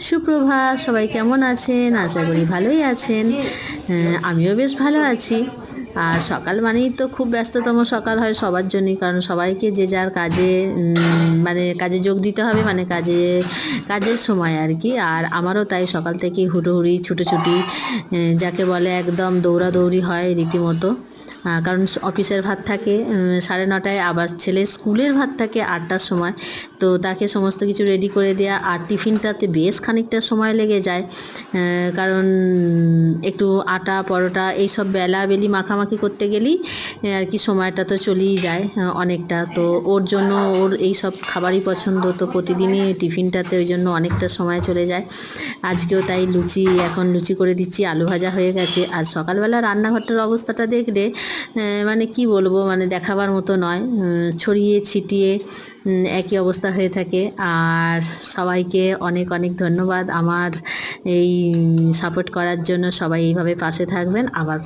সুপ্রভাত, সবাই কেমন আছেন? আশা করি ভালোই আছেন। আমিও বেশ ভালো আছি। আর সকাল মানেই তো খুব ব্যস্ততম সকাল হয় সবার জন্যই, কারণ সবাইকে যে যার কাজে মানে কাজে যোগ দিতে হবে, মানে কাজের সময় আর কি। আর আমারও তাই সকাল থেকেই হুড়োহুড়ি ছুটোছুটি, যাকে বলে একদম দৌড়াদৌড়ি হয় রীতিমতো। কারণ অফিসের ভাত থাকে 9:30, আবার ছেলের স্কুলের ভাত থাকে 8টার সময়। তো তাকে সমস্ত কিছু রেডি করে দেওয়া, আর টিফিনটাতে বেশ খানিকটা সময় লেগে যায়। কারণ একটু আটা পরোটা এইসব বেলাবেলি মাখামাখি করতে গেলেই আর কি সময়টা তো চলেই যায় অনেকটা। তো ওর জন্য ওর এই সব খাবারই পছন্দ, তো প্রতিদিনই টিফিনটাতে ওই জন্য অনেকটা সময় চলে যায়। আজকেও তাই এখন লুচি করে দিচ্ছি, আলু ভাজা হয়ে গেছে। আর সকালবেলা রান্নাঘরটার অবস্থাটা দেখলে মানে কি বলবো, মানে দেখাবার মতো নয়। ছড়িয়ে ছিটিয়ে একই অবস্থা হয়ে থাকে। আর সবাইকে অনেক অনেক ধন্যবাদ আমার এই সাপোর্ট করার জন্য। সবাই এইভাবে পাশে থাকবেন। আবার